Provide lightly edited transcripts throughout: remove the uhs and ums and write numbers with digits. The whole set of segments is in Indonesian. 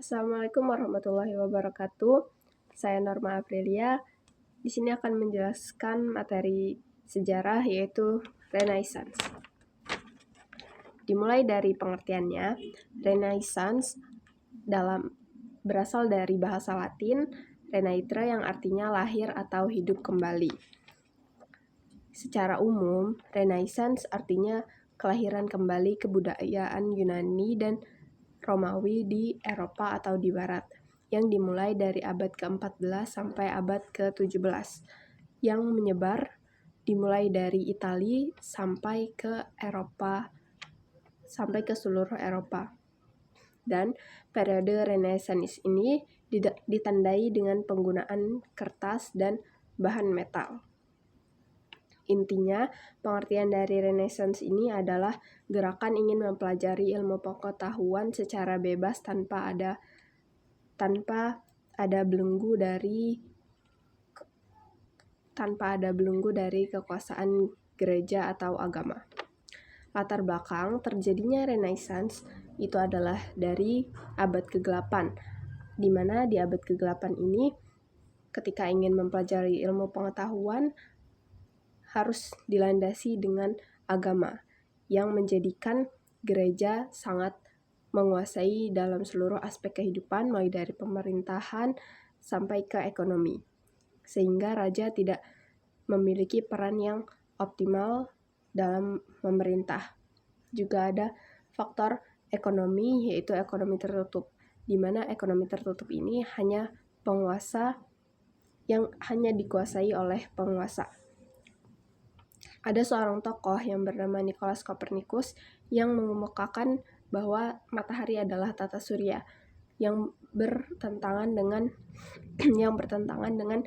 Assalamualaikum warahmatullahi wabarakatuh. Saya Norma Aprilia. Di sini akan menjelaskan materi sejarah yaitu Renaissance. Dimulai dari pengertiannya, Renaissance berasal dari bahasa Latin renaître yang artinya lahir atau hidup kembali. Secara umum, Renaissance artinya kelahiran kembali kebudayaan Yunani dan Romawi di Eropa atau di Barat, yang dimulai dari abad ke-14 sampai abad ke-17, yang menyebar dimulai dari Italia sampai ke Eropa, sampai ke seluruh Eropa. Dan periode Renaissance ini ditandai dengan penggunaan kertas dan bahan metal. Intinya, pengertian dari Renaissance ini adalah gerakan ingin mempelajari ilmu pengetahuan secara bebas tanpa ada belenggu dari kekuasaan gereja atau agama. Latar belakang terjadinya Renaissance itu adalah dari abad ke-8, di mana di abad ke-8 ini ketika ingin mempelajari ilmu pengetahuan harus dilandasi dengan agama yang menjadikan gereja sangat menguasai dalam seluruh aspek kehidupan, mulai dari pemerintahan sampai ke ekonomi, sehingga raja tidak memiliki peran yang optimal dalam memerintah. Juga ada faktor ekonomi, yaitu ekonomi tertutup, di mana ekonomi tertutup ini hanya dikuasai oleh penguasa. Ada seorang tokoh yang bernama Nicolaus Copernicus yang mengemukakan bahwa matahari adalah tata surya yang bertentangan dengan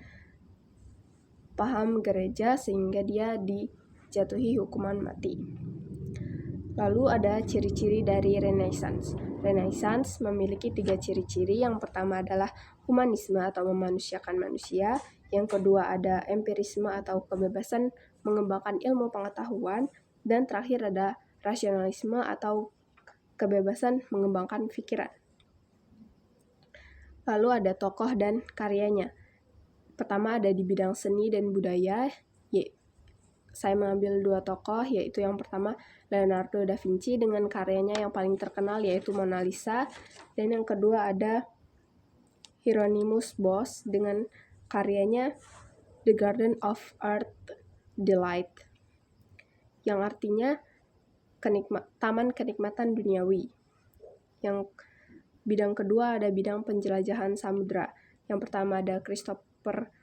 paham gereja, sehingga dia dijatuhi hukuman mati. Lalu ada ciri-ciri dari Renaissance. Renaissance memiliki 3 ciri-ciri. Yang pertama adalah humanisme atau memanusiakan manusia. Yang kedua ada empirisme atau kebebasan mengembangkan ilmu pengetahuan. Dan terakhir ada rasionalisme atau kebebasan mengembangkan pikiran. Lalu ada tokoh dan karyanya. Pertama ada di bidang seni dan budaya. Saya mengambil 2 tokoh, yaitu yang pertama Leonardo da Vinci dengan karyanya yang paling terkenal yaitu Mona Lisa. Dan yang kedua ada Hieronymus Bosch dengan karyanya The Garden of Earth Delight, yang artinya taman kenikmatan duniawi. Yang bidang kedua ada bidang penjelajahan samudra. Yang pertama ada Christopher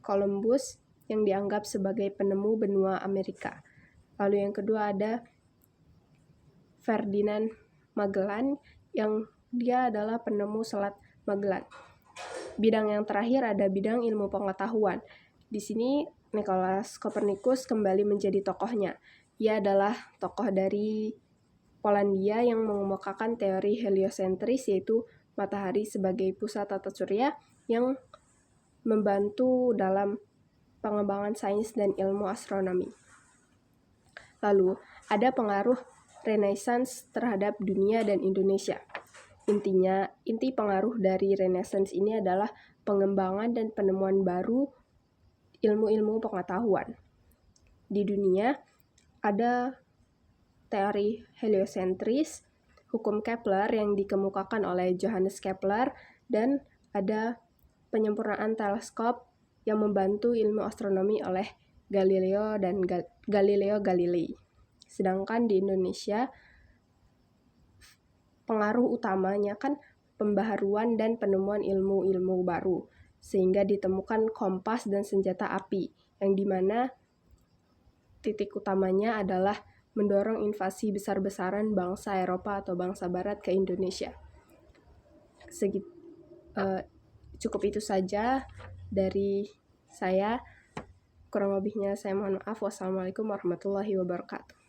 Columbus yang dianggap sebagai penemu benua Amerika. Lalu yang kedua ada Ferdinand Magellan yang dia adalah penemu Selat Magellan. Bidang yang terakhir ada bidang ilmu pengetahuan. Di sini Nicolaus Copernicus kembali menjadi tokohnya. Ia adalah tokoh dari Polandia yang mengemukakan teori heliosentris, yaitu matahari sebagai pusat tata surya yang membantu dalam pengembangan sains dan ilmu astronomi. Lalu, ada pengaruh Renaissance terhadap dunia dan Indonesia. Inti pengaruh dari Renaissance ini adalah pengembangan dan penemuan baru ilmu-ilmu pengetahuan. Di dunia ada teori heliosentris, hukum Kepler yang dikemukakan oleh Johannes Kepler, dan ada penyempurnaan teleskop yang membantu ilmu astronomi oleh Galileo Galilei. Sedangkan di Indonesia pengaruh utamanya kan pembaharuan dan penemuan ilmu-ilmu baru, sehingga ditemukan kompas dan senjata api, yang dimana titik utamanya adalah mendorong invasi besar-besaran bangsa Eropa atau bangsa Barat ke Indonesia. Cukup itu saja dari saya. Kurang lebihnya saya mohon maaf. Wassalamualaikum warahmatullahi wabarakatuh.